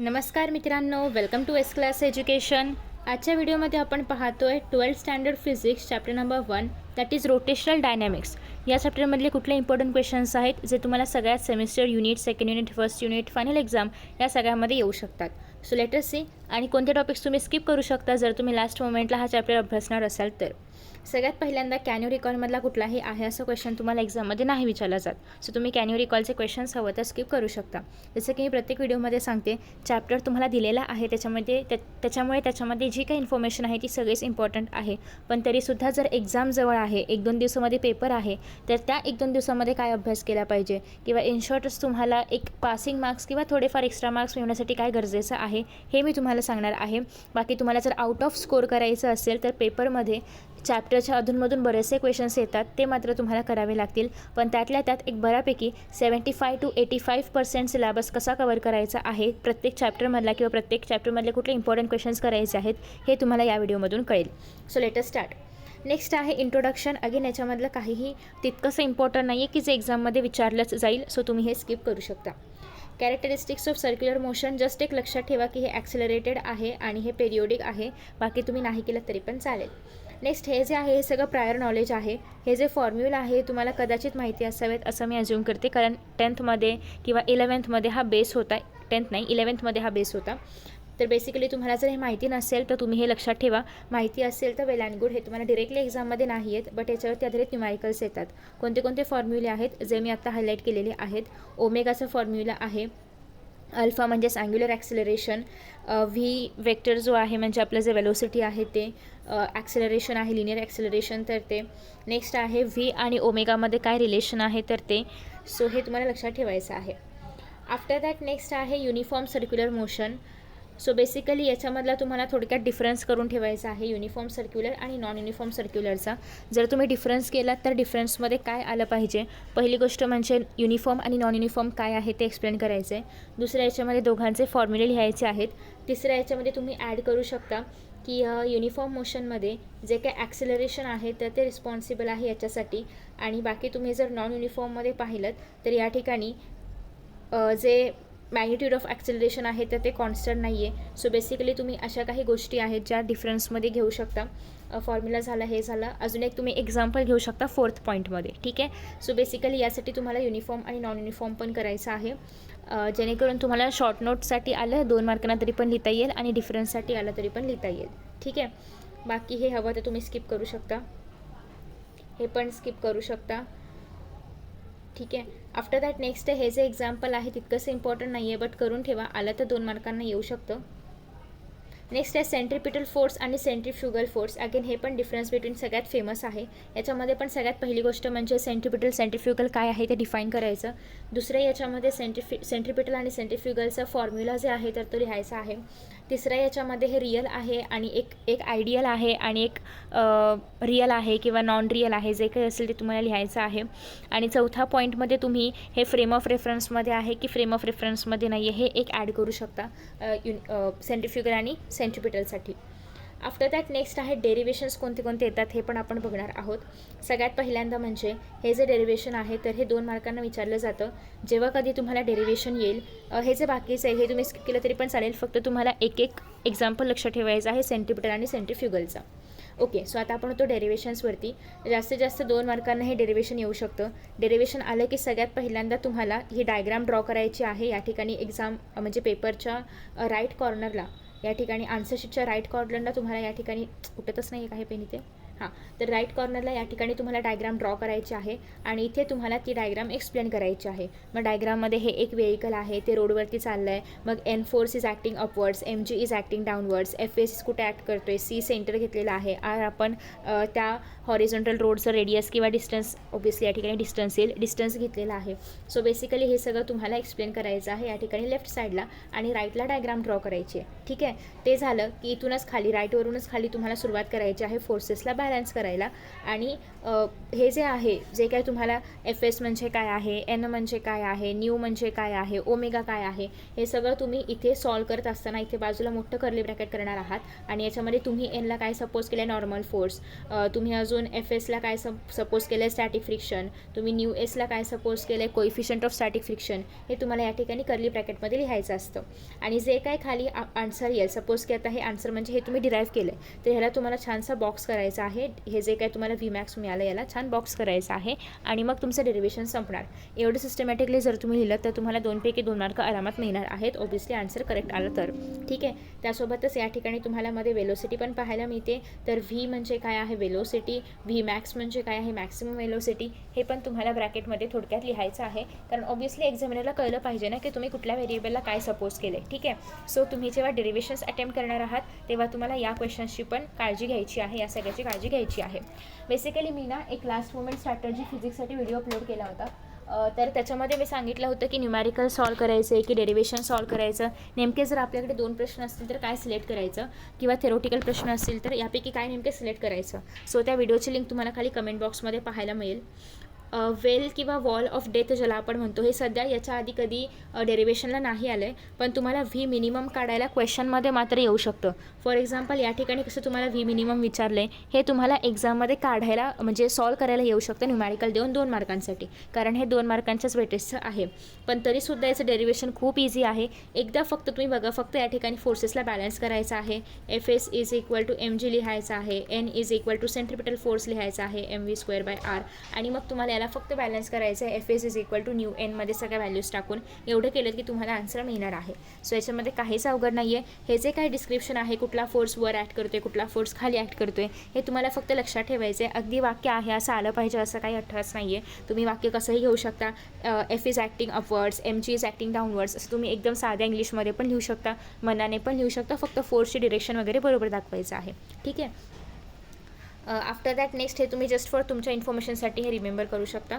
नमस्कार मित्रांनो, welcome to S class education. आजच्या व्हिडिओमध्ये आपण पाहतोय 12th standard physics chapter number 1 that is rotational dynamics. या चॅप्टरमधले कुठले इम्पॉर्टंट क्वेश्चन्स आहेत जे तुम्हाला सगळ्यात semester unit, second unit, first unit, final exam या सगळ्यामध्ये येऊ शकतात. So let us see. आणि कोणते टॉपिक्स तुम्ही स्किप करू शकता जर तुम्ही लास्ट मोमेंटला हा चॅप्टर अभ्यासणार असाल तर. सगळ्यात पहिल्यांदा कॅन यू रिकॉलमधला कुठलाही आहे असं क्वेश्चन तुम्हाला एक्झाममध्ये नाही विचारला जात. सो तुम्ही कॅन यू रिकॉलचे क्वेश्चन्स हवं तर स्किप करू शकता. जसं की मी प्रत्येक व्हिडिओमध्ये सांगते, चॅप्टर तुम्हाला दिलेला आहे त्याच्यामुळे त्याच्यामध्ये जी काही इन्फॉर्मेशन आहे ती सगळीच इम्पॉर्टंट आहे. पण तरीसुद्धा जर एक्झाम जवळ आहे, 1-2 दिवसामध्ये पेपर आहे, तर त्या 1-2 दिवसामध्ये काय अभ्यास केला पाहिजे किंवा इन शॉर्टच तुम्हाला एक पासिंग मार्क्स किंवा थोडेफार एक्स्ट्रा मार्क्स मिळवण्यासाठी काय गरजेचं आहे हे मी तुम्हाला सांगणार आहे. बाकी तुम्हाला जर आउट ऑफ स्कोर करायचं असेल तर पेपरमध्ये चॅप्टरच्या अधूनमधून बरेचसे क्वेश्चन्स येतात, ते मात्र तुम्हाला करावे लागतील. पण त्यातल्या त्यात एक बऱ्यापैकी 75 to 85% सिलेबस कसा कवर करायचा आहे, प्रत्येक चॅप्टरमधला किंवा प्रत्येक चॅप्टरमधले कुठले इम्पॉर्टंट क्वेश्चन्स करायचे आहेत हे तुम्हाला या व्हिडिओमधून कळेल. So let us start. Next आहे इंट्रोडक्शन. अगेन याच्यामधलं काहीही तितकंसं इम्पॉर्टंट नाही आहे की जे एक्झाममध्ये विचारलंच जाईल, सो तुम्ही हे स्किप करू शकता. Characteristics of circular motion, just एक लक्षात ठेवा की हे ॲक्सेलरेटेड आहे आणि हे पेरियोडिक आहे. बाकी तुम्ही नाही केलं तरी पण चालेल. नेक्स्ट हे जे आहे हे सगळं प्रायर नॉलेज आहे. हे जे फॉर्म्युला आहे तुम्हाला कदाचित माहिती असावेत असं मी अज्यूम करते, कारण 10thमध्ये किंवा 11thमध्ये हा बेस होता. 10th नाही, 11thमध्ये हा बेस होता. तर बेसिकली तुम्हाला जर हे माहिती नसेल तर तुम्ही हे लक्षात ठेवा. माहिती असेल तर वेल अँड गुड. हे तुम्हाला डिरेक्टली एक्झाममध्ये नाही येत, बट याच्यावरती आधारित न्यूमॅरिकल्स येतात. कोणते कोणते फॉर्म्युले आहेत जे मी आत्ता हायलाईट केलेले आहेत. ओमेगाचा फॉर्म्युला आहे. अल्फा म्हणजे अँग्युलर ॲक्सेलरेशन. व्ही वेक्टर जो आहे म्हणजे आपलं जे वेलोसिटी आहे ते. ॲक्सेलरेशन आहे लिनियर ॲक्सेलरेशन, तर ते. नेक्स्ट आहे व्ही आणि ओमेगामध्ये काय रिलेशन आहे तर ते. सो हे तुम्हाला लक्षात ठेवायचं आहे. आफ्टर दॅट नेक्स्ट आहे uniform circular motion. So basically याच्यामधला तुम्हाला थोडक्यात डिफरन्स करून ठेवायचा आहे युनिफॉर्म सर्क्युलर आणि नॉन युनिफॉर्म सर्क्युलरचा. जर तुम्ही डिफरन्स केलात तर डिफरन्समध्ये काय आलं पाहिजे. पहिली गोष्ट म्हणजे युनिफॉर्म आणि नॉन युनिफॉर्म काय आहे ते एक्सप्लेन करायचं आहे. दुसऱ्या याच्यामध्ये दोघांचे फॉर्म्युले लिहायचे आहेत. तिसऱ्या याच्यामध्ये तुम्ही ॲड करू शकता की युनिफॉर्म मोशनमध्ये जे काही ॲक्सेलरेशन आहे तर ते रिस्पॉन्सिबल आहे याच्यासाठी. आणि बाकी तुम्ही जर नॉन युनिफॉर्ममध्ये पाहिलं तर या ठिकाणी जे मॅग्निट्यूड ऑफ ॲक्सेलरेशन आहे तर ते कॉन्स्टंट नाही आहे. सो बेसिकली तुम्ही अशा काही गोष्टी आहेत ज्या डिफरन्समध्ये घेऊ शकता. फॉर्म्युला झाला, हे झालं. अजून एक तुम्ही एक्झाम्पल घेऊ शकता 4th पॉईंटमध्ये. ठीक आहे. सो बेसिकली यासाठी तुम्हाला युनिफॉर्म आणि नॉन युनिफॉर्म पण करायचं आहे, जेणेकरून तुम्हाला शॉर्ट नोटसाठी आलं 2 मार्कांना तरी पण लिहिता येईल आणि डिफरन्ससाठी आलं तरी पण लिहिता येईल. ठीक आहे. बाकी हे हवं तर तुम्ही स्किप करू शकता, हे पण स्किप करू शकता. ठीक आहे. आफ्टर दॅट नेक्स्ट हे जे एक्झाम्पल आहे तितकंसं इम्पॉर्टंट नाही आहे, बट करून ठेवा, आलं तर 2 मार्कांना येऊ शकतं. नेक्स्ट आहे सेंट्रिपिटल फोर्स आणि सेंट्रिफ्युगल फोर्स. अगेन हे पण डिफरन्स बिटवीन सगळ्यात फेमस आहे. याच्यामध्ये पण सगळ्यात पहिली गोष्ट म्हणजे सेंट्रिपिटल सेंट्रिफ्युगल काय आहे ते डिफाईन करायचं. दुसऱ्या याच्यामध्ये सेंट्रिपिटल आणि सेंट्रिफ्युगलचा फॉर्म्युला जे आहे तर तो लिहायचा आहे. तिसऱ्या याच्यामध्ये हे रियल आहे आणि एक आयडियल आहे आणि एक रियल आहे किंवा नॉन रियल आहे, जे काही असेल ते तुम्हाला लिहायचं आहे. आणि चौथा पॉईंटमध्ये तुम्ही हे फ्रेम ऑफ रेफरन्समध्ये आहे की फ्रेम ऑफ रेफरन्समध्ये नाही आहे हे एक ॲड करू शकता सेंट्रिफ्युगल आणि सेंट्रिपिटलसाठी. आफ्टर दॅट नेक्स्ट आहे डेरिवेशन्स कोणते कोणते येतात हे पण आपण बघणार आहोत. सगळ्यात पहिल्यांदा म्हणजे हे जे डेरिवेशन आहे तर हे 2 मार्कांना विचारलं जातं. जेव्हा कधी तुम्हाला डेरिवेशन येईल, हे जे बाकीचं आहे हे तुम्ही स्किप केलं तरी पण चालेल, फक्त तुम्हाला एक एक्झाम्पल लक्षात ठेवायचं आहे सेंट्रिपिटल आणि सेंट्रिफ्युगलचा. ओके. सो आता आपण होतो डेरिवेशन्सवरती. जास्तीत जास्त 2 मार्कांना हे डेरिवेशन येऊ शकतं. डेरिवेशन आलं की सगळ्यात पहिल्यांदा तुम्हाला ही डायग्राम ड्रॉ करायची आहे. या ठिकाणी एक्झाम म्हणजे पेपरच्या राईट कॉर्नरला, या ठिकाणी आन्सर शीटच्या राईट कॉर्नरला तुम्हाला या ठिकाणी उठतच नाही आहे काही पेन इथे. हां, तर राईट कॉर्नरला या ठिकाणी तुम्हाला डायग्राम ड्रॉ करायची आहे आणि इथे तुम्हाला ती डायग्राम एक्सप्लेन करायची आहे. मग डायग्राममध्ये हे एक व्हेइकल आहे, ते रोडवरती चाललं आहे. मग N force is acting upwards, M G is acting downwards, F S कुठे ॲक्ट करतो आहे, सी सेंटर घेतलेला आहे, आर आपण त्या हॉरिझॉन्टल रोडचं रेडियस किंवा डिस्टन्स, ऑब्वियसली या ठिकाणी डिस्टन्स येईल, डिस्टन्स घेतलेला आहे. सो बेसिकली हे सगळं तुम्हाला एक्सप्लेन करायचं आहे या ठिकाणी लेफ्ट साईडला, आणि राईटला डायग्राम ड्रॉ करायची आहे. ठीक आहे. ते झालं की इथूनच खाली, राईटवरूनच खाली तुम्हाला सुरुवात करायची आहे फोर्सेसला बॅलन्स बॅलन्स करायला. आणि हे जे आहे, जे काय तुम्हाला FS म्हणजे काय आहे, N म्हणजे काय आहे, न्यू म्हणजे काय आहे, ओमेगा काय आहे, हे सगळं तुम्ही इथे सॉल्व करत असताना इथे बाजूला मोठं कर्ली ब्रॅकेट करणार आहात. आणि याच्यामध्ये तुम्ही Nला काय सपोज केलं आहे, नॉर्मल फोर्स. तुम्ही अजून FSला काय सपोज केलं आहे, स्टॅटिक फ्रिक्शन. तुम्ही न्यू Sला काय सपोज केलं आहे, कोइफिशियंट ऑफ स्टॅटिक फ्रिक्शन. हे तुम्हाला या ठिकाणी कर्ली ब्रॅकेटमध्ये लिहायचं असतं. आणि जे काय खाली आन्सर येईल, सपोज की आता हे आन्सर म्हणजे हे तुम्ही डिराईव्ह केलं आहे, तर ह्याला तुम्हाला छानसा बॉक्स करायचा आहे. हे जे काय तुम्हाला Vmax मिळालं याला छान बॉक्स करायचं आहे आणि मग तुमचं डेरिव्हेशन संपणार. एवढं सिस्टमॅटिकली जर तुम्ही लिहिलं तर तुम्हाला 2 पैकी 2 मार्क आरामात मिळणार आहेत, ऑब्व्हियसली आन्सर करेक्ट आलं तर. ठीक आहे. त्यासोबतच या ठिकाणी तुम्हाला मध्ये वेलोसिटी पण पाहायला मिळते. तर V म्हणजे काय आहे, वेलोसिटी. Vmax म्हणजे काय आहे, मॅक्सिमम वेलोसिटी. हे पण तुम्हाला ब्रॅकेटमध्ये थोडक्यात लिहायचं आहे, कारण ऑब्व्हियसली एक्झामिनरला कळलं पाहिजे ना की तुम्ही कुठल्या व्हेरिएबलला काय सपोज केले. ठीक आहे. सो तुम्ही जेव्हा डेरिव्हेशन्स अटेम्प्ट करणार आहात तेव्हा तुम्हाला या क्वेश्चन्सची पण काळजी घ्यायची आहे, या सगळ्याची काळजी घ्यायची आहे. बेसिकली मी ना एक लास्ट मोमेंट स्ट्रॅटर्जी फिजिक्ससाठी व्हिडिओ अपलोड केला होता. तर त्याच्यामध्ये मी सांगितलं होतं की न्यूमॅरिकल सॉल्व करायचं आहे की डेरिव्हेशन सॉल्व करायचं. नेमके जर आपल्याकडे 2 प्रश्न असतील तर काय सिलेक्ट करायचं, किंवा थेरोटिकल प्रश्न असतील तर यापैकी काय नेमके सिलेक्ट करायचं. सो त्या व्हिडिओची लिंक तुम्हाला खाली कमेंट बॉक्समध्ये पाहायला मिळेल. वेल किंवा वॉल ऑफ डेथ ज्याला आपण म्हणतो, हे सध्या याच्या आधी कधी डेरिव्हेशनला नाही आलं आहे, पण तुम्हाला V मिनिमम काढायला क्वेश्चनमध्ये मात्र येऊ शकतं. फॉर एक्झाम्पल या ठिकाणी कसं तुम्हाला V मिनिमम विचारलं आहे, हे तुम्हाला एक्झाममध्ये काढायला म्हणजे सॉल्व करायला येऊ शकतं न्यूमॅरिकल देऊन 2 मार्कांसाठी, कारण हे 2 मार्कांच्याच वेटेजचं आहे. पण तरीसुद्धा याचं डेरिव्हेशन खूप इझी आहे. एकदा फक्त तुम्ही बघा, फक्त या ठिकाणी फोर्सेसला बॅलन्स करायचं आहे. FS is equal to mg लिहायचं आहे, N is equal to centripetal force लिहायचा आहे, mv²/r. आणि मग तुम्हाला याला फक्त बॅलन्स करायचं आहे. FS is equal to mu Nमध्ये सगळ्या व्हॅल्यूज टाकून. एवढं केलं की तुम्हाला आन्सर मिळणार आहे. सो याच्यामध्ये काहीच अवघड नाही आहे. हे जे काही डिस्क्रिप्शन आहे, कुठला फोर्स वर ॲक्ट करतोय, कुठला फोर्स खाली ॲक्ट करतोय, हे तुम्हाला फक्त लक्षात ठेवायचं आहे. अगदी वाक्य आहे असं आलं पाहिजे असं काही अर्थच नाही आहे. तुम्ही वाक्य कसंही घेऊ शकता. F is acting upwards, mg is acting downwards, असं तुम्ही एकदम साध्या इंग्लिशमध्ये पण लिहू शकता, मनाने पण लिहू शकता. फक्त फोर्सची डिरेक्शन वगैरे बरोबर दाखवायचं आहे. ठीक आहे. आफ्टर दॅट नेक्स्ट हे तुम्ही जस्ट फॉर तुमच्या इन्फॉर्मेशनसाठी हे रिमेंबर करू शकता.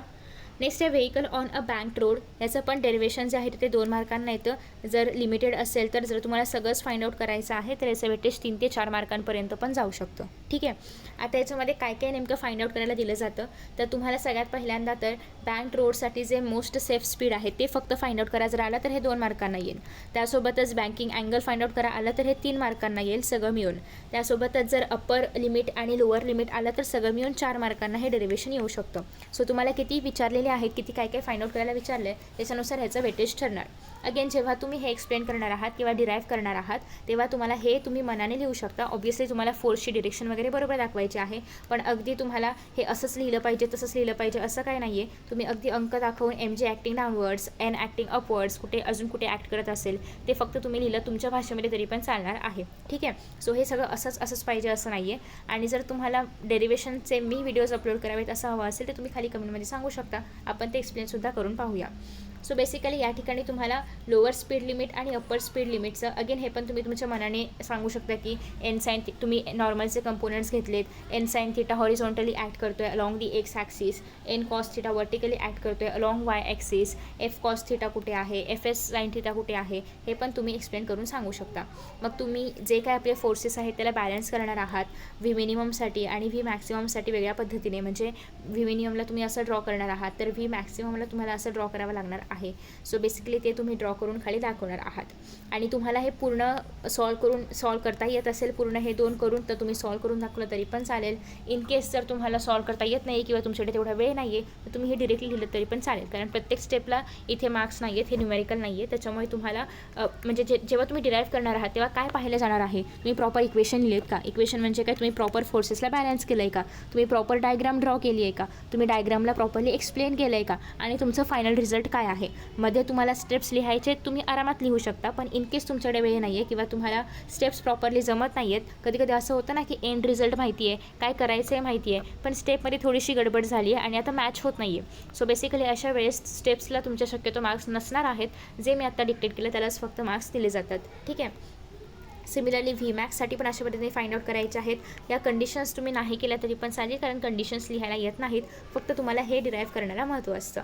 नेक्स्ट आहे vehicle on a bank road. याचं पण डेरिव्हेशन जे आहे ते 2 मार्कांना येतं. जर लिमिटेड असेल तर जर तुम्हाला सगळंच फाइंड आउट करायचं आहे तर याचं वेटेज 3 ते 4 मार्कांपर्यंत पण जाऊ शकतं. ठीक आहे. आता याच्यामध्ये काय काय नेमकं फाइंड आउट करायला दिलं जातं, तर तुम्हाला सगळ्यात पहिल्यांदा तर बँक रोडसाठी जे मोस्ट सेफ स्पीड आहे ते फक्त फाइंड आउट करा जर आलं तर हे 2 मार्कांना येईल. त्यासोबतच बँकिंग अँगल फाइंड आउट करा आलं तर हे 3 मार्कांना येईल सगळं मिळून. त्यासोबतच जर अप्पर लिमिट आणि लोअर लिमिट आलं तर सगळं मिळून 4 मार्कांना हे डेरिव्हेशन येऊ शकतं. सो तुम्हाला किती विचारलेले आहेत, किती काय काय फाइंड आउट करायला विचारले, त्याच्यानुसार ह्याचं वेटेज ठरणार. अगेन जेव्हा तुम्ही हे एक्सप्लेन करणार आहात किंवा डिराईव्ह करणार आहात तेव्हा तुम्हाला हे तुम्ही मनाने लिहू शकता. ऑब्व्हियसली तुम्हाला फोर्सची डिरेक्शन वगैरे बरोबर दाखवायची आहे, पण अगदी तुम्हाला हे असंच लिहिलं पाहिजे तसंच लिहिलं पाहिजे असं काय नाही आहे. तुम्ही अगदी अंक दाखवून mg acting downwards, N acting upwards, कुठे अजून कुठे ॲक्ट करत असेल ते फक्त तुम्ही लिहिलं तुमच्या भाषेमध्ये तरी पण चालणार आहे. ठीक आहे. सो हे सगळं असंच पाहिजे असं नाही आहे. आणि जर तुम्हाला डेरिव्हेशनचे मी व्हिडिओज अपलोड करावेत असं हवं असेल तर तुम्ही खाली कमेंटमध्ये सांगू शकता, आपण ते एक्सप्लेनसुद्धा करून पाहूया. सो बेसिकली या ठिकाणी तुम्हाला लोअर स्पीड लिमिट आणि अप्पर स्पीड लिमिटचं अगेन हे पण तुम्ही तुमच्या मनाने सांगू शकता की एन साइन तुम्ही नॉर्मलचे कंपोनंट्स घेतलेत. N sine theta horizontally act करतो आहे along the X axis, N cos theta vertically act करतो आहे along Y axis, F cos theta कुठे आहे, एफ एस साइन थिटा कुठे आहे, हे पण तुम्ही एक्सप्लेन करून सांगू शकता. मग तुम्ही जे काय आपले फोर्सेस आहेत त्याला बॅलन्स करणार आहात व्ही मिनिममसाठी आणि व्ही मॅक्सिममसाठी वेगळ्या पद्धतीने. म्हणजे व्ही मिनिममला तुम्ही असं ड्रॉ करणार आहात तर व्ही मॅक्सिममला तुम्हाला असं ड्रॉ करावं लागणार आहे. सो बेसिकली ते तुम्ही ड्रॉ करून खाली दाखवणार आहात. आणि तुम्हाला हे पूर्ण सॉल्व करता येत असेल पूर्ण हे 2 करून तर तुम्ही सॉल्व करून दाखवलं तरी पण चालेल. इन केस जर तुम्हाला सॉल्व करता येत नाही किंवा तुमच्याकडे तेवढा वेळ नाही आहे तर तुम्ही हे डिरेक्टली लिहिलं तरी पण चालेल, कारण प्रत्येक स्टेपला इथे मार्क्स नाही आहेत, हे न्यूमेरिकल नाही आहे. त्याच्यामुळे तुम्हाला म्हणजे जेव्हा तुम्ही डिराईव्ह करणार आहात तेव्हा काय पाहिलं जाणार आहे, तुम्ही प्रॉपर इक्वेशन लिहिलेत का, इक्वेशन म्हणजे काय, तुम्ही प्रॉपर फोर्सेसला बॅलन्स केलं आहे का, तुम्ही प्रॉपर डायग्राम ड्रॉ केली आहे का, तुम्ही डायग्रामला प्रॉपरली एक्सप्लेन केलं आहे का, आणि तुमचं फायनल रिझल्ट काय आहे. मध्ये तुम्हाला स्टेप्स लिहायचे तुम्ही आरामात लिहू शकता, पण इन केस तुमच्याकडे वेळ नाही आहे किंवा तुम्हाला स्टेप्स प्रॉपरली जमत नाही आहेत, कधी कधी असं होतं ना की एंड रिझल्ट माहिती आहे, काय करायचं आहे माहिती आहे, पण स्टेपमध्ये थोडीशी गडबड झाली आहे आणि आता मॅच होत नाही आहे. सो बेसिकली अशा वेळेस स्टेप्सला तुमच्या शक्यतो मार्क्स नसणार आहेत. जे मी आता डिक्टेट केलं त्यालाच फक्त मार्क्स दिले जातात. ठीक आहे. सिमिलरली Vmaxसाठी पण अशा पद्धतीने फाइंड आउट करायचे आहेत. या कंडिशन्स तुम्ही नाही केल्या तरी पण चालेल, कारण कंडिशन्स लिहायला येत नाहीत, फक्त तुम्हाला हे डिराईव्ह करण्याला महत्त्व असतं.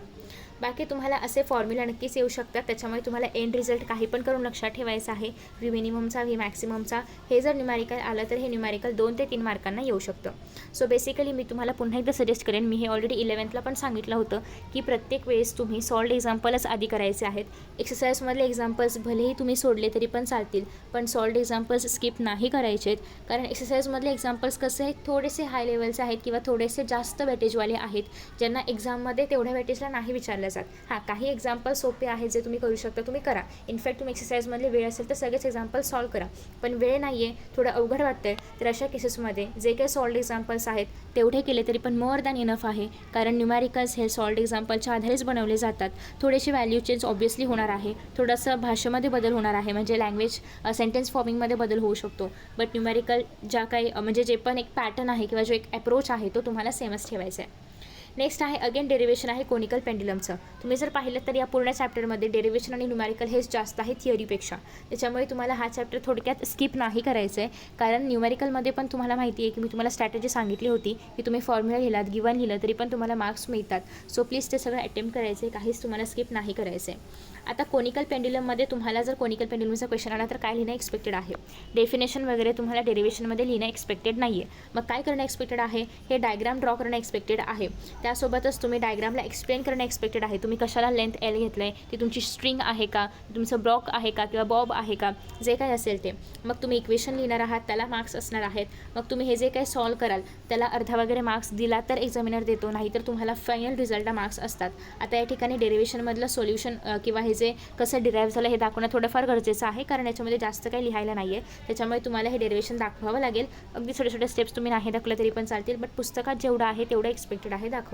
बाकी तुम्हाला असे फॉर्म्युला नक्कीच येऊ शकतात, त्याच्यामुळे तुम्हाला एंड रिझल्ट काही पण करून लक्षात ठेवायचं आहे. व्ही मिनिममचा, व्ही मॅक्सिममचा हे जर न्यूमॅरिकल आलं तर हे न्यूमॅरिकल 2 ते 3 मार्कांना येऊ शकतं. सो बेसिकली मी तुम्हाला पुन्हा एकदा सजेस्ट करेन, मी हे ऑलरेडी 11th ला पण सांगितलं होतं की प्रत्येक वेळेस तुम्ही सॉल्व्ड एक्झाम्पलच आधी करायचे आहेत. एक्सरसाइजमधले एक्झाम्पल्स भलेही तुम्ही सोडले तरी पण चालतील, पण सॉल्व्ड एक्झाम्पल्स स्किप नाही करायचे आहेत. कारण एक्सरसाइजमधले एक्झाम्पल्स कसे आहेत, थोडेसे हाय लेवलचे आहेत किंवा थोडेसे जास्त वेटेजवाले आहेत, ज्यांना एक्झाममध्ये तेवढ्या वेटेजला नाही विचारलं जात. हां, काही एक्झाम्पल सोपे आहेत जे तुम्ही करू शकता, तुम्ही करा. इनफॅक्ट तुम्ही एक्सरसाइजमधले वेळ असेल तर सगळेच एक्झाम्पल सॉल्व्ह करा. पण वेळ नाही आहे, थोडं अवघड वाटतं आहे, तर अशा केसेसमध्ये जे काही सॉल्व्ड एक्झाम्पल्स आहेत तेवढे केले तरी पण मोर दॅन इनफ आहे. कारण न्यूमॅरिकल्स हे सॉल्व्ड एक्झाम्पलच्या आधारेच बनवले जातात. थोडेसे व्हॅल्यू चेंज ऑब्व्हियसली होणार आहे, थोडंसं भाषेमध्ये बदल होणार आहे, म्हणजे लँग्वेज सेंटेन्स फॉर्मिंगमध्ये बदल होऊ शकतो. बट न्यूमॅरिकल ज्या काही म्हणजे जे पण एक पॅटर्न आहे किंवा जो एक अप्रोच आहे तो तुम्हाला सेमच ठेवायचा आहे. नेक्स्ट आहे अगेन डेरिवेशन आहे कोनिकल पेंड्युलमचं. तुम्ही जर पाहिलं तर या पूर्ण चॅप्टरमध्ये डेरिवेशन आणि न्यूमॅरिकल हेच जास्त आहे थिअरीपेक्षा. त्याच्यामुळे तुम्हाला हा चॅप्टर थोडक्यात स्किप नाही करायचं आहे. कारण न्यूमॅरिकलमध्ये पण तुम्हाला माहिती आहे की मी तुम्हाला स्ट्रॅटेजी सांगितली होती की तुम्ही फॉर्म्युला लिहिलात, गिवन लिहिलं तरी पण तुम्हाला मार्क्स मिळतात. सो प्लीज ते सगळं अटेम्प्ट करायचं आहे, काहीच तुम्हाला स्किप नाही करायचं आहे. आता कोनिकल पेंड्युलममध्ये तुम्हाला जर कोनिकल पेंड्युलमचा क्वेश्चन आला तर काय लिहिणं एक्सपेक्टेड आहे. डेफिनेशन वगैरे तुम्हाला डेरिवेशनमध्ये लिहिणं एक्सपेक्टेड नाही आहे. मग काय करणं एक्सपेक्टेड आहे, हे डायग्राम ड्रॉ करणं एक्सपेक्टेड आहे. त्यासोबतच तुम्ही डायग्रामला एक्सप्लेन करणं एक्सपेक्टेड आहे. तुम्ही कशाला लेंथ एल घेतलं आहे, ती तुमची स्ट्रिंग आहे का, तुमचं ब्लॉक आहे का किंवा बॉब आहे का, जे काय असेल ते. मग तुम्ही इक्वेशन लिहिणार आहात, त्याला मार्क्स असणार आहेत. मग तुम्ही हे जे काही सॉल्व कराल त्याला अर्धा वगैरे मार्क्स दिला तर एक्झामिनर देतो, नाही तर तुम्हाला फायनल रिझल्टला मार्क्स असतात. आता या ठिकाणी डेरिवेशनमधलं सोल्युशन किंवा हे जे कसं डिराईव्ह झालं हे दाखवणं थोडंफार गरजेचं आहे, कारण याच्यामध्ये जास्त काही लिहायला नाही आहे. त्याच्यामुळे तुम्हाला हे डेरिवेशन दाखवावं लागेल. अगदी छोटे छोटे स्टेप्स तुम्ही नाही दाखवलं तरी पण चालतील, बट पुस्तकात जेवढं आहे तेवढं एक्सपेक्टेड आहे दाखवणं.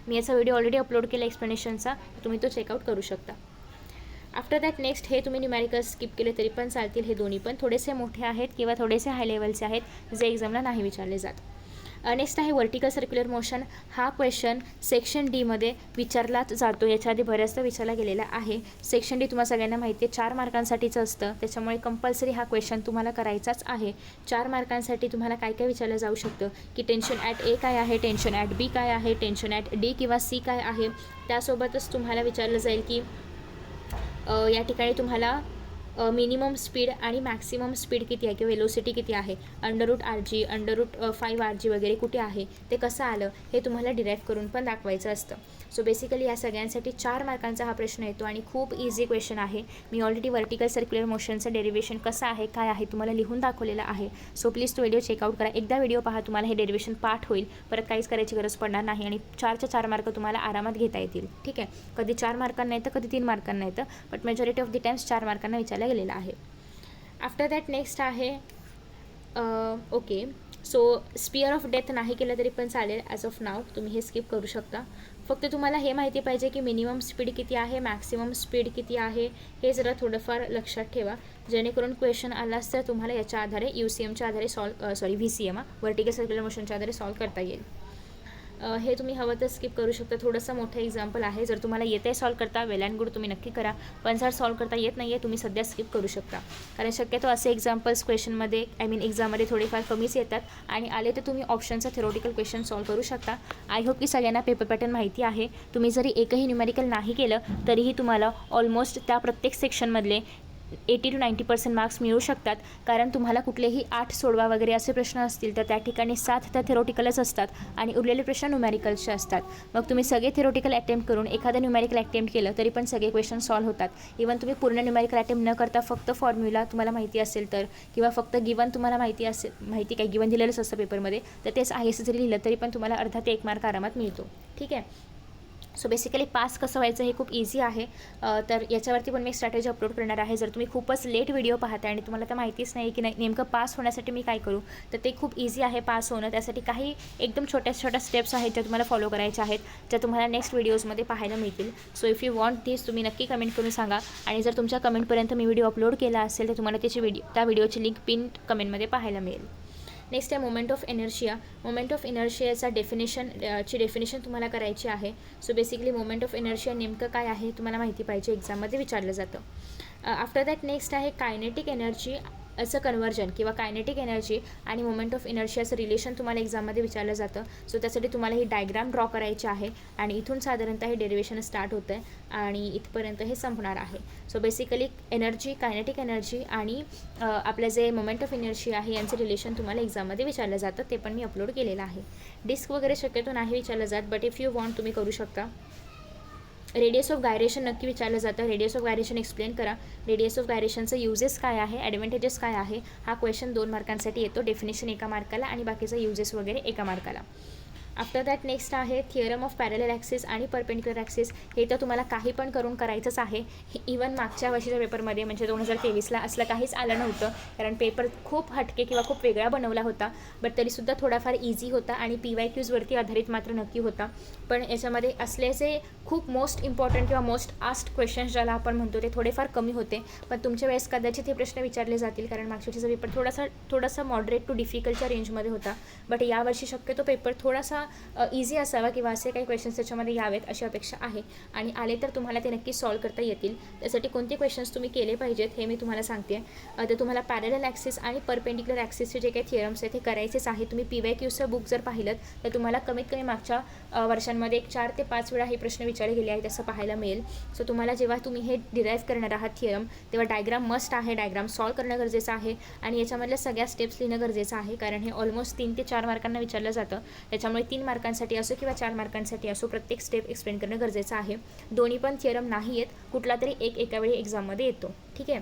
मी याचा व्हिडिओ ऑलरेडी अपलोड केला एक्सप्लेनेशनचा, तुम्ही तो चेकआउट करू शकता. आफ्टर दॅट नेक्स्ट हे तुम्ही न्यूमॅरिकल स्किप केले तरी पण चालतील. हे दोन्ही पण थोडेसे मोठे आहेत किंवा थोडेसे हाय लेवलचे आहेत जे एक्झामला नाही विचारले जात. नेक्स्ट आहे वर्टिकल सर्क्युलर मोशन. हा क्वेश्चन सेक्शन डीमध्ये विचारलाच जातो, याच्या आधी बऱ्याचदा विचारला गेलेला आहे. सेक्शन डी तुम्हाला सगळ्यांना माहिती आहे 4 मार्कांसाठीचं असतं, त्याच्यामुळे कंपल्सरी हा क्वेश्चन तुम्हाला करायचाच आहे. 4 मार्कांसाठी तुम्हाला काय काय विचारलं जाऊ शकतं की टेन्शन ॲट ए काय आहे, टेन्शन ॲट बी काय आहे, टेन्शन ॲट डी किंवा सी काय आहे. त्यासोबतच तुम्हाला विचारलं जाईल की या ठिकाणी तुम्हाला मिनिमम स्पीड आणि मॅक्सिमम स्पीड किती आहे किंवा वेलोसिटी किती आहे, under root R G, under root 5 R G वगैरे कुठे आहे, ते कसं आलं हे तुम्हाला डिराईव्ह करून पण दाखवायचं असतं. सो बेसिकली या सगळ्यांसाठी 4 मार्कांचा हा प्रश्न येतो आणि खूप इझी क्वेश्चन आहे. मी ऑलरेडी वर्टिकल सर्क्युलर मोशनचं डेरिवेशन कसं आहे काय आहे तुम्हाला लिहून दाखवलेलं आहे. सो प्लीज तो व्हिडिओ चेकआउट करा. एकदा व्हिडिओ पहा, तुम्हाला हे डेरिवेशन पाठ होईल, परत काहीच करायची गरज पडणार नाही आणि 4च्या 4 मार्क तुम्हाला आरामात घेता येतील. ठीक आहे, कधी 4 मार्कांना येतं, कधी 3 मार्कांना येतं, but majority of the times 4 मार्कांना विचारलं गेलेला आहे. आफ्टर दॅट नेक्स्ट आहे okay. So sphere of death नाही केलं तरी पण चालेल ॲज ऑफ नाव, तुम्ही हे स्किप करू शकता. फक्त तुम्हाला हे माहिती पाहिजे की मिनिमम स्पीड किती आहे, मॅक्सिमम स्पीड किती आहे, हे जरा थोडंफार लक्षात ठेवा, जेणेकरून क्वेश्चन आलाच तर तुम्हाला याच्या आधारे UCMच्या आधारे VCM वर्टिकल सर्क्युलर मोशनच्या आधारे सॉल्व करता येईल. हे तुम्ही हवं तर स्किप करू शकता. थोडंसं मोठं एक्झाम्पल आहे, जर तुम्हाला येतं आहे सॉल्व करता वेल अँड गुड, तुम्ही नक्की करा. पण जर सॉल्व करता येत नाही आहे तुम्ही सध्या स्किप करू शकता, कारण शक्यतो असे एक्झाम्पल्स क्वेश्चनमध्ये एक्झाममध्ये थोडेफार कमीच येतात आणि आले तर तुम्ही ऑप्शनचा थेरोटिकल क्वेश्चन सॉल्व करू शकता. आय होप की सगळ्यांना पेपर पॅटर्न माहिती आहे. तुम्ही जरी एकही न्यूमॅरिकल नाही केलं तरीही तुम्हाला ऑलमोस्ट त्या प्रत्येक सेक्शनमधले 80 to 90% मार्क्स मिळू शकतात, कारण तुम्हाला कुठलेही 8 सोडवा वगैरे असे प्रश्न असतील तर त्या ठिकाणी 7 त्या थेरोटिकलच असतात आणि उरलेले प्रश्न न्यूमॅरिकल्सचे असतात. मग तुम्ही सगळे थेरोटिकल अटेम्प्ट करून एखादं न्यूमॅरिकल अटेम्प्ट केलं तरी पण सगळे क्वेश्चन सॉल्व होतात. इवन तुम्ही पूर्ण न्यूमॅरिकल अटेम्प्ट न करता फक्त फॉर्म्युला तुम्हाला माहिती असेल तर, किंवा फक्त गिवन तुम्हाला माहिती काय गिवन दिलेलंच असतं पेपरमध्ये, तर तेच आहे असं जरी लिहिलं तरी पण तुम्हाला अर्धा ते 1 मार्क आरामात मिळतो. ठीक आहे. सो बेसिकली पास कसं व्हायचं हे खूप इझी आहे. तर याच्यावरती पण मी स्ट्रॅटेजी अपलोड करणार आहे. जर तुम्ही खूपच लेट व्हिडिओ पाहताय आणि तुम्हाला तर माहितीच नाही की नेमकं पास होण्यासाठी मी काय करू, तर ते खूप इझी आहे पास होणं. त्यासाठी काही एकदम छोट्या स्टेप्स आहेत ज्या तुम्हाला फॉलो करायच्या आहेत, ज्या तुम्हाला नेक्स्ट व्हिडिओजमध्ये पाहायला मिळतील. सो इफ यू वॉन्ट दिस तुम्ही नक्की कमेंट करून सांगा, आणि जर तुमच्या कमेंटपर्यंत मी व्हिडिओ अपलोड केला असेल तर तुम्हाला त्या व्हिडिओची लिंक पिन कमेंटमध्ये पाहायला मिळेल. नेक्स्ट आहे moment of inertia. Moment of एनर्शियाचा डेफिनेशन तुम्हाला करायची आहे. So basically moment of inertia नेमकं काय आहे तुम्हाला माहिती पाहिजे, एक्झाममध्ये विचारलं जातं. आफ्टर दॅट नेक्स्ट आहे कायनेटिक एनर्जी असं कन्व्हर्जन किंवा कायनेटिक एनर्जी आणि मोमेंट ऑफ इनर्शियाचं रिलेशन तुम्हाला एक्झाममध्ये विचारलं जातं. सो त्यासाठी तुम्हाला ही डायग्राम ड्रॉ करायची आहे आणि इथून साधारणतः हे डेरिवेशन स्टार्ट होतं आहे आणि इथपर्यंत हे संपणार आहे. So basically energy, kinetic energy आणि आपलं जे मोमेंट ऑफ इनर्शिया आहे यांचं रिलेशन तुम्हाला एक्झाममध्ये विचारलं जातं. ते पण मी अपलोड केलेलं आहे. डिस्क वगैरे शक्यतो नाही विचारलं जात, बट इफ यू वॉन्ट तुम्ही करू शकता. रेडियस ऑफ गायरेशन नक्की विचारलं जातं. रेडियस ऑफ गायरेशन एक्सप्लेन करा. रेडियस ऑफ गायरेशनचं युजेस काय आहे, ॲडव्हान्टेजेस काय आहे, हा क्वेश्चन 2 मार्कांसाठी येतो. डेफिनेशन 1 मार्काला आणि बाकीचा युजेस वगैरे 1 मार्काला. आफ्टर दॅट नेक्स्ट आहे थिअरम ऑफ पॅरलल ॲक्सिस आणि परपेंडिक्युलर ॲक्सिस. हे तर तुम्हाला काही पण करून करायचंच आहे. इवन मागच्या वर्षीच्या पेपरमध्ये म्हणजे 2023ला असलं काहीच आलं नव्हतं, कारण पेपर खूप हटके किंवा खूप वेगळा बनवला होता. बट तरीसुद्धा थोडाफार इझी होता आणि PYQजवरती आधारित मात्र नक्की होता. पण याच्यामध्ये असल्याचे खूप मोस्ट इम्पॉर्टंट किंवा मोस्ट आस्क्ड क्वेश्चन्स ज्याला आपण म्हणतो ते थोडेफार कमी होते. पण तुमच्या वेळेस कदाचित हे प्रश्न विचारले जातील, कारण मागच्या वर्षीचा पेपर थोडासा मॉडरेट टू डिफिकल्टच्या रेंजमध्ये होता. बट यावर्षी शक्यतो पेपर थोडासा इझी असावा किंवा असे काही क्वेश्चन्स त्याच्यामध्ये यावेत अशी अपेक्षा आहे. आणि आले तर तुम्हाला ते नक्की सॉल्व करता येतील. त्यासाठी कोणते क्वेश्चन्स तुम्ही केले पाहिजेत हे मी तुम्हाला सांगते. तर तुम्हाला पॅरलल ॲक्सिस आणि परपेंडिक्युलर ॲक्सिसचे जे काही थिअरम्स आहेत ते करायचेच आहे. तुम्ही PYQचं बुक जर पाहिलं तर तुम्हाला कमीत कमी मागच्या वर्षांमध्ये 4 ते 5 वेळा हे प्रश्न विचारले गेले आहेत असं पाहायला मिळेल. सो तुम्हाला जेव्हा तुम्ही हे डिराईव्ह करणार आहात थिअरम, तेव्हा डायग्राम मस्ट आहे. डायग्राम सॉल्व करणं गरजेचं आहे आणि याच्यामधल्या सगळ्या स्टेप्स लिहिणं गरजेचं आहे, कारण हे ऑलमोस्ट 3 ते 4 मार्कांना विचारलं जातं. त्याच्यामुळे 3 मार्कांसाठी असो किंवा 4 मार्कांसाठी असो प्रत्येक स्टेप एक्सप्लेन करणं गरजेचं आहे. दोन्ही पण थिअरम नाही आहेत, कुठला तरी एक एकावेळी एक्झाममध्ये येतो. ठीक आहे.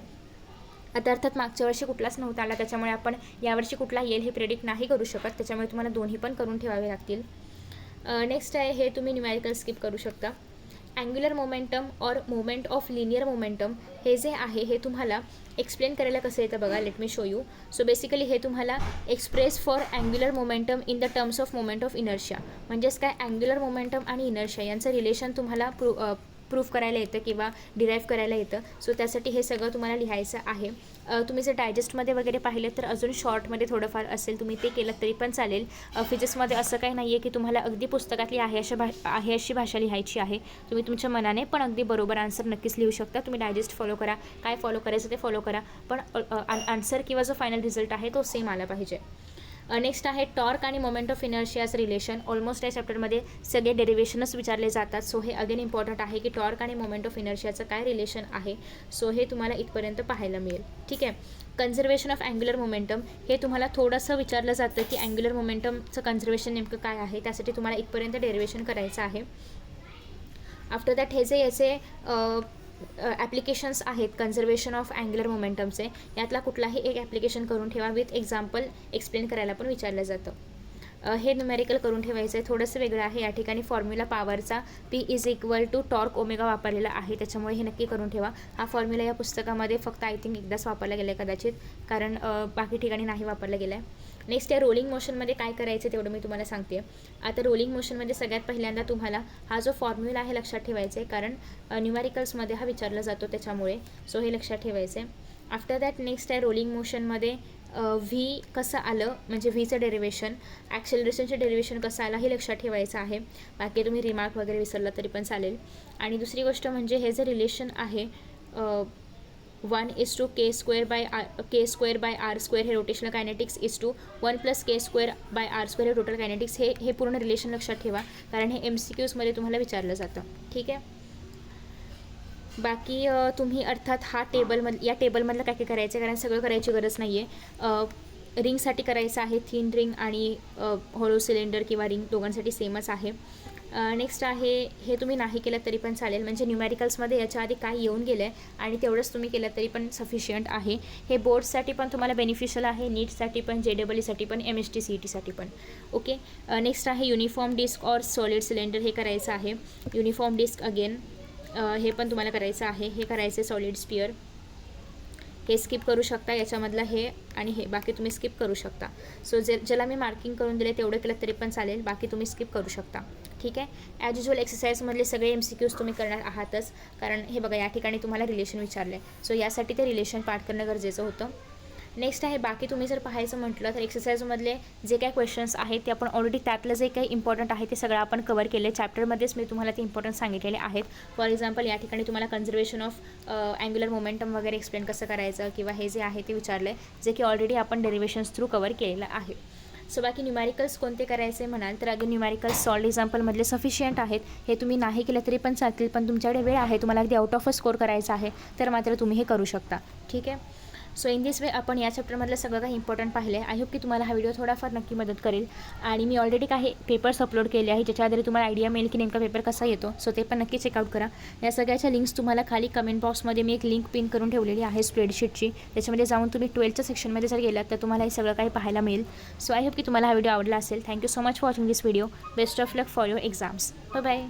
आता अर्थात मागच्या वर्षी कुठलाच नव्हता आला, त्याच्यामुळे आपण यावर्षी कुठला येईल हे प्रेडिक्ट नाही करू शकत. त्याच्यामुळे तुम्हाला दोन्ही पण करून ठेवावे लागतील. नेक्स्ट आहे हे तुम्ही न्यूमॅरिकल स्किप करू शकता. अँग्युलर मोमेंटम और मोमेंट ऑफ लिनियर मोमेंटम हे जे आहे हे तुम्हाला एक्सप्लेन करायला कसं येतं बघा. Let me show you. So basically हे तुम्हाला express for angular momentum in the terms of moment of inertia. म्हणजेच काय, अँग्युलर मोमेंटम आणि इनर्शिया यांचं रिलेशन तुम्हाला प्रूफ करायला येतं किंवा डिराईव्ह करायला येतं. सो त्यासाठी हे सगळं तुम्हाला लिहायचं आहे. तुम्ही जर डायजेस्टमध्ये वगैरे पाहिलं तर अजून शॉर्टमध्ये थोडंफार असेल, तुम्ही ते केलं तरी पण चालेल. फिजिक्समध्ये असं काही नाही आहे की तुम्हाला अगदी पुस्तकातली आहे अशी भाषा लिहायची आहे. तुम्ही तुमच्या मनाने पण अगदी बरोबर आन्सर नक्कीच लिहू शकता. तुम्ही डायजेस्ट फॉलो करा, काय फॉलो करायचं ते फॉलो करा, पण आन्सर किंवा जो फायनल रिझल्ट आहे तो सेम आला पाहिजे. नेक्स्ट आहे टॉर्क आणि मोमेंट ऑफ इनर्शियाचं रिलेशन. ऑलमोस्ट या चॅप्टरमध्ये सगळे डेरिवेशनच विचारले जातात. सो हे अगेन इम्पॉर्टंट आहे की टॉर्क आणि मोमेंट ऑफ इनर्शियाचं काय रिलेशन आहे. सो हे तुम्हाला इथपर्यंत पाहायला मिळेल. ठीक आहे. कन्झर्वेशन ऑफ अँग्युलर मोमेंटम हे तुम्हाला थोडंसं विचारलं जातं की अँग्युलर मोमेंटमचं कन्झर्वेशन नेमकं काय आहे. त्यासाठी तुम्हाला इथपर्यंत डेरिवेशन करायचं आहे. आफ्टर दॅट हे जे याचे ॲप्लिकेशन्स आहेत कन्झर्वेशन ऑफ अँग्युलर मोमेंटमचे, यातला कुठलाही एक ॲप्लिकेशन करून ठेवा. विथ एक्झाम्पल एक्सप्लेन करायला पण विचारलं जातं. हे न्यूमेरिकल करून ठेवायचं आहे. थोडंसं वेगळं आहे. या ठिकाणी फॉर्म्युला पॉवरचा P = टॉर्क ओमेगा वापरलेला आहे, त्याच्यामुळे हे नक्की करून ठेवा. हा फॉर्म्युला या पुस्तकामध्ये फक्त आय थिंक एकदाच वापरला गेला आहे कदाचित, कारण बाकी ठिकाणी नाही वापरला गेला आहे. नेक्स्ट या रोलिंग मोशनमध्ये काय करायचं तेवढं मी तुम्हाला सांगते. आता रोलिंग मोशनमध्ये सगळ्यात पहिल्यांदा तुम्हाला हा जो फॉर्म्युला आहे लक्षात ठेवायचा आहे, कारण न्यूमेरिकल्समध्ये हा विचारला जातो त्याच्यामुळे. सो हे लक्षात ठेवायचं आहे. आफ्टर दॅट नेक्स्ट आहे रोलिंग मोशनमध्ये व्ही कसं आलं, म्हणजे व्हीचं डेरिवेशन, ॲक्सेलरेशनचं डेरिवेशन कसं आलं हे लक्षात ठेवायचं आहे. बाकी तुम्ही रिमार्क वगैरे विसरला तरी पण चालेल. आणि दुसरी गोष्ट म्हणजे हे जे रिलेशन आहे 1:k² हे रोटेशनल कायनेटिक्स = 1+k² हे टोटल कायनेटिक्स. हे पूर्ण रिलेशन लक्षात ठेवा, कारण हे MCQजमध्ये तुम्हाला विचारलं जातं. ठीक आहे. बाकी तुम्ही अर्थात या टेबलमधलं काय काय करायचं आहे, कारण सगळं करायची गरज नाही आहे. रिंगसाठी करायचं आहे. थिन रिंग आणि हॉलो सिलेंडर किंवा रिंग दोघांसाठी सेमच आहे. नेक्स्ट आहे हे तुम्ही नाही केलं तरी पण चालेल, म्हणजे न्यूमॅरिकल्समध्ये याच्या आधी काय येऊन गेलं आहे आणि तेवढंच तुम्ही केलं तरी पण सफिशियंट आहे. हे बोर्ड्ससाठी पण तुम्हाला बेनिफिशियल आहे, नीटसाठी पण, JEE पण, MST CET पण. ओके. नेक्स्ट आहे युनिफॉर्म डिस्क और सॉलिड सिलेंडर. हे करायचं आहे. युनिफॉर्म डिस्क अगेन हे पण तुम्हाला करायचं आहे. हे करायचं सॉलिड स्पियर. हे स्किप करू शकता. याच्यामधलं हे आणि हे बाकी तुम्ही स्किप करू शकता. सो ज्याला मी मार्किंग करून दिले तेवढं केलं तरी पण चालेल, बाकी तुम्ही स्किप करू शकता. ठीक आहे. ॲज युज्युअल एक्सरसाइजमधले सगळे MCQज तुम्ही करणार आहातच, कारण हे बघा या ठिकाणी तुम्हाला रिलेशन विचारलं आहे. सो यासाठी ते रिलेशन पार्ट करणं गरजेचं होतं. नेक्स्ट आहे बाकी तुम्ही जर पाहायचं म्हटलं तर एक्सरसाइजमधले जे काही क्वेश्चन्स आहेत ते आपण ऑलरेडी त्यातलं जे काही इम्पॉर्टंट आहे ते सगळं आपण कवर केले. चॅप्टरमध्येच मी तुम्हाला ते इम्पॉर्टंट सांगितलेले आहेत. फॉर एक्झाम्पल या ठिकाणी तुम्हाला कन्झर्वेशन ऑफ अँग्युलर मोमेंटम वगैरे एक्सप्लेन कसं करायचं किंवा हे जे आहे ते विचारलं आहे, जे की ऑलरेडी आपण डेरिव्हेशन्स थ्रू कवर केलेलं आहे. सो बाकी न्यूमॅरिकल्स कोणते करायचे म्हणाल तर अगदी न्यूमॅरिकल्स सॉल्ड एक्झाम्पलमधले सफिशियंट आहेत. हे तुम्ही नाही केलं तरी पण चालतील, पण तुमच्याकडे वेळ आहे, तुम्हाला अगदी आउट ऑफ अ स्कोर करायचा आहे तर मात्र तुम्ही हे करू शकता. ठीक आहे. सो इन दिस वे आपण या चॅप्टरमधलं सगळं काही इम्पॉर्टंट पाहिले. आय होप की तुम्हाला हा व्हिडिओ थोडाफार नक्की मदत करेल. आणि मी ऑलरेडी काही पेपर्स अपलोड केले आहे ज्याच्या आधारे तुम्हाला आयडिया मिळेल की नेमका पेपर कसा येतो. सो ते पण नक्की चेकआउट करा. या सगळ्याच्या लिंक्स तुम्हाला खाली कमेंट बॉक्समध्ये मी एक लिंक पिन करून ठेवलेली आहे स्प्रेडशीटची. त्याच्यामध्ये जाऊन तुम्ही 12च्या सेक्शनमध्ये जर गेलात तर तुम्हाला हे सगळं काही पाहायला मिळेल. सो आय होप की तुम्हाला हा व्हिडिओ आवडला असेल. Thank you so much for watching this video. Best of luck for your exams. Bye bye.